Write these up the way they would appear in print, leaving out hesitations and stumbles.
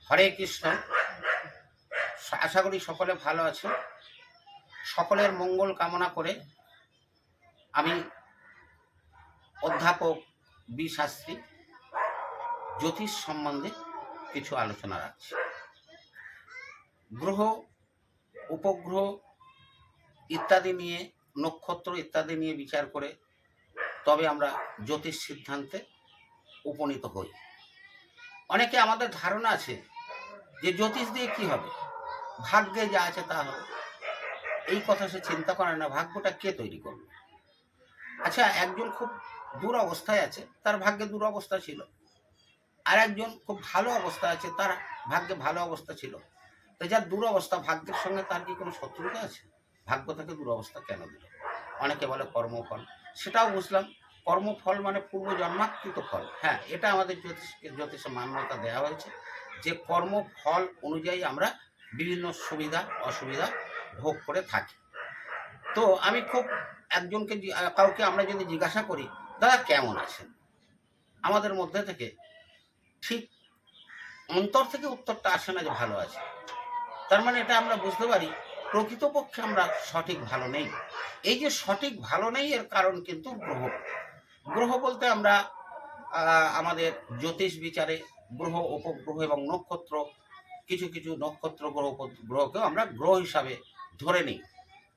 হরে কৃষ্ণ। আশা করি সকলে ভালো আছে। সকলের মঙ্গল কামনা করে আমি অধ্যাপক বি শাস্ত্রী জ্যোতিষ সম্বন্ধে কিছু আলোচনা রাখছি। গ্রহ, উপগ্রহ ইত্যাদি নিয়ে, নক্ষত্র ইত্যাদি নিয়ে বিচার করে তবে আমরা জ্যোতিষ সিদ্ধান্তে উপনীত হই। অনেকে আমাদের ধারণা আছে যে জ্যোতিষ দিয়ে কি হবে, ভাগ্যে যা আছে তা হবে। এই কথা সে চিন্তা করে না, ভাগ্যটা কে তৈরি করবে। আচ্ছা, একজন খুব দুরবস্থায় আছে, তার ভাগ্যে দুরবস্থা ছিল। আর একজন খুব ভালো অবস্থা আছে, তার ভাগ্যে ভালো অবস্থা ছিল। তো যার দুরবস্থা, ভাগ্যের সঙ্গে তার কি কোনো শত্রুতা আছে? ভাগ্য থেকে দুরবস্থা কেন দিল? অনেকে বলে কর্মফল। সেটাও বুঝলাম, কর্মফল মানে পূর্ব জন্মাকৃত ফল। হ্যাঁ, এটা আমাদের জ্যোতিষে মান্যতা দেওয়া হয়েছে যে কর্মফল অনুযায়ী আমরা বিভিন্ন সুবিধা অসুবিধা ভোগ করে থাকি। তো আমি খুব কাউকে আমরা যদি জিজ্ঞাসা করি, দাদা কেমন আছেন, আমাদের মধ্যে থেকে ঠিক অন্তর থেকে উত্তরটা আসে না যে ভালো আছে। তার মানে এটা আমরা বুঝতে পারি প্রকৃতপক্ষে আমরা সঠিক ভালো নেই। এই যে সঠিক ভালো নেই, এর কারণ কিন্তু গ্রহ। গ্রহ বলতে আমরা আমাদের জ্যোতিষ বিচারে গ্রহ, উপগ্রহ এবং নক্ষত্র, কিছু কিছু নক্ষত্র গ্রহ উপগ্রহকেও আমরা গ্রহ হিসাবে ধরে নিই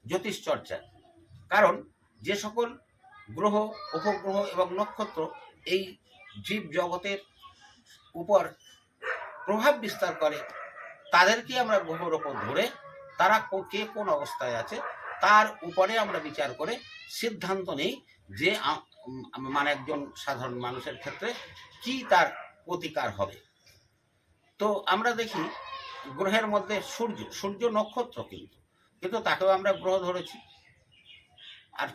জ্যোতিষ চর্চায়। কারণ যে সকল গ্রহ, উপগ্রহ এবং নক্ষত্র এই জীব জগতের উপর প্রভাব বিস্তার করে, তাদেরকে আমরা গ্রহের ওপর ধরে তারা কে কোন অবস্থায় আছে তার উপরে আমরা বিচার করে সিদ্ধান্ত নেই যে মানে একজন সাধারণ মানুষের ক্ষেত্রে কি তার প্রতিকার হবে। তো আমরা দেখি গ্রহের মধ্যে সূর্য নক্ষত্র, কিন্তু তাকেও আমরা গ্রহ ধরেছি। আর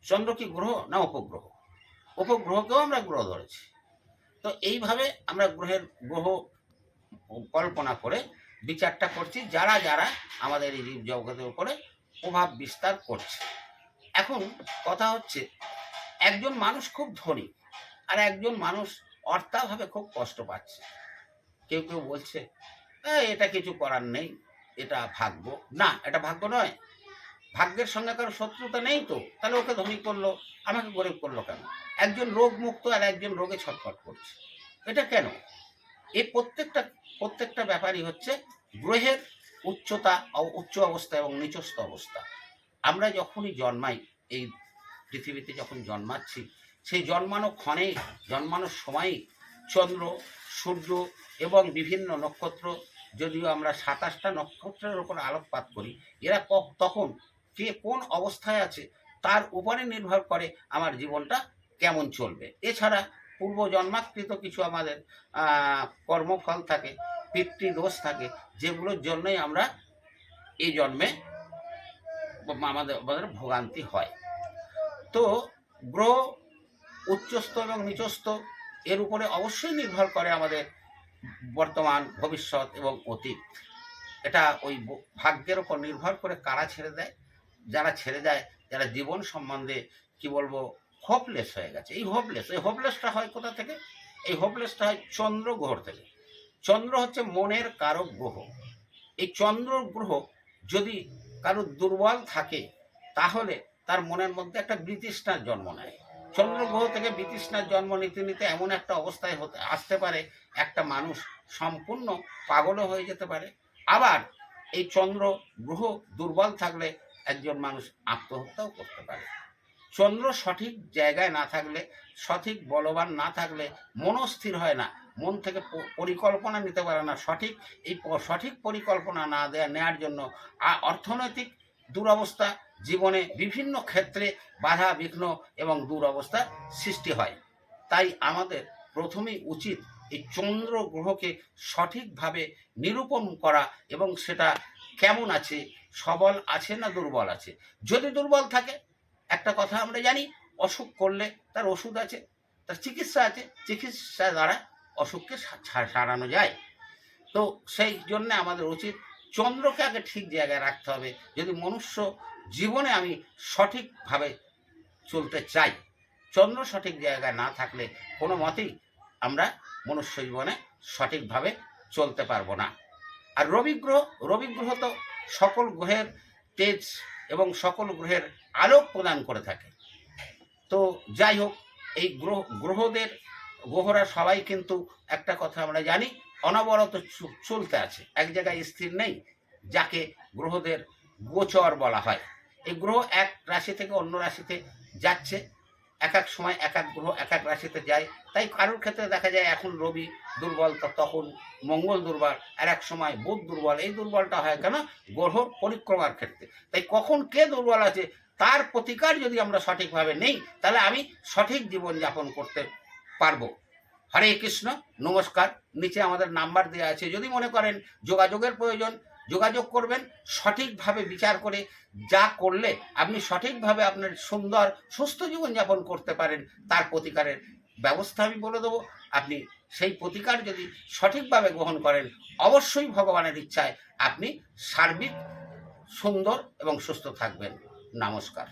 চন্দ্র কি গ্রহ না উপগ্রহ? উপগ্রহকেও আমরা গ্রহ ধরেছি। তো এইভাবে আমরা গ্রহ কল্পনা করে বিচারটা করছি, যারা যারা আমাদের এই জীব জগতের উপরে প্রভাব বিস্তার করছে। এখন কথা হচ্ছে, একজন মানুষ খুব ধনী আর একজন মানুষ অর্থাভাবে খুব কষ্ট পাচ্ছে। কেউ কেউ বলছে এটা কিছু করার নেই, এটা ভাগ্য। না, এটা ভাগ্য নয়। ভাগ্যের সঙ্গে কারো শত্রুতা নেই। তো তাহলে ওকে ধনী করলো, আমাকে গরিব করলো কেন? একজন রোগ মুক্ত আর একজন রোগে ছটফট করছে, এটা কেন? এই প্রত্যেকটা ব্যাপারই হচ্ছে গ্রহের উচ্চতা, উচ্চ অবস্থা এবং নিচস্থ অবস্থা। আমরা যখনই জন্মাই, এই পৃথিবীতে যখন জন্মাচ্ছি, সেই জন্মানোর সময় চন্দ্র, সূর্য এবং বিভিন্ন নক্ষত্র, যদিও আমরা 27টা নক্ষত্রের উপর আলোকপাত করি, এরা তখন কে কোন অবস্থায় আছে তার উপরে নির্ভর করে আমার জীবনটা কেমন চলবে। এছাড়া পূর্ব জন্মাকৃত কিছু আমাদের কর্মফল থাকে, পিতৃদোষ থাকে, যেগুলোর জন্যই আমরা এই জন্মে আমাদের ভোগান্তি হয়। তো গ্রহ উচ্চস্থ এবং নিচস্থ এর উপরে অবশ্যই নির্ভর করে আমাদের বর্তমান, ভবিষ্যৎ এবং অতীত। এটা ওই ভাগ্যের ওপর নির্ভর করে কারা ছেড়ে দেয়। যারা ছেড়ে যায়, যারা জীবন সম্বন্ধে কি বলবো হোপলেস হয়ে গেছে। এই হোপলেসটা হয় কোথা থেকে? এই হোপলেসটা হয় চন্দ্র গ্রহ থেকে। চন্দ্র হচ্ছে মনের কারক গ্রহ। এই চন্দ্র গ্রহ যদি কারো দুর্বল থাকে, তাহলে তার মনের মধ্যে একটা বিতৃষ্ণার জন্ম নেয়। চন্দ্র গ্রহ থেকে বিতৃষ্ণার জন্ম নিতে নিতে এমন একটা অবস্থায় আসতে পারে, একটা মানুষ সম্পূর্ণ পাগলও হয়ে যেতে পারে। আবার এই চন্দ্র গ্রহ দুর্বল থাকলে একজন মানুষ আত্মহত্যাও করতে পারে। চন্দ্র সঠিক জায়গায় না থাকলে, সঠিক বলবান না থাকলে মনস্থির হয় না, মন থেকে পরিকল্পনা নিতে পারে না। সঠিক পরিকল্পনা না নেওয়ার জন্য অর্থনৈতিক দুরবস্থা, জীবনে বিভিন্ন ক্ষেত্রে বাধা বিঘ্ন এবং দুরবস্থার সৃষ্টি হয়। তাই আমাদের প্রথমেই উচিত এই চন্দ্র গ্রহকে সঠিকভাবে নিরূপণ করা, এবং সেটা কেমন আছে, সবল আছে না দুর্বল আছে। যদি দুর্বল থাকে, একটা কথা আমরা জানি, অসুখ করলে তার ওষুধ আছে, তার চিকিৎসা আছে, চিকিৎসা দ্বারা অসুখকে সারানো যায়। তো সেই জন্যে আমাদের উচিত চন্দ্রকে আগে ঠিক জায়গায় রাখতে হবে। যদি মনুষ্য জীবনে আমি সঠিকভাবে চলতে চাই, চন্দ্র সঠিক জায়গায় না থাকলে কোনো মতেই আমরা মনুষ্য জীবনে সঠিকভাবে চলতে পারবো না। আর রবি গ্রহ তো সকল গ্রহের তেজ এবং সকল গ্রহের আলোক প্রদান করে থাকে। তো যাই হোক, এই গ্রহরা সবাই কিন্তু একটা কথা আমরা জানি, অনবরত চলতে আছে, এক জায়গায় স্থির নেই, যাকে গ্রহদের গোচর বলা হয়। এই গ্রহ এক রাশি থেকে অন্য রাশিতে যাচ্ছে, এক এক সময় এক এক গ্রহ এক এক রাশিতে যায়। তাই কারোর ক্ষেত্রে দেখা যায় এখন রবি দুর্বল, তখন মঙ্গল দুর্বল, আর এক সময় বুধ দুর্বল। এই দুর্বলটা হয় কেন? গ্রহ পরিক্রমার ক্ষেত্রে। তাই কখন কে দুর্বল আছে তার প্রতিকার যদি আমরা সঠিকভাবে নেই, তাহলে আমি সঠিক জীবনযাপন করতে পারবো। হরে কৃষ্ণ, নমস্কার। নিচে আমাদের নাম্বার দেওয়া আছে, যদি মনে করেন যোগাযোগের প্রয়োজন, যোগাযোগ করবেন। সঠিকভাবে বিচার করে যা করলে আপনি সঠিকভাবে আপনার সুন্দর সুস্থ জীবনযাপন করতে পারেন, তার প্রতিকারের ব্যবস্থা আমি বলে দেবো। আপনি সেই প্রতিকার যদি সঠিকভাবে গ্রহণ করেন, অবশ্যই ভগবানের ইচ্ছায় আপনি সার্বিক সুন্দর এবং সুস্থ থাকবেন। নমস্কার।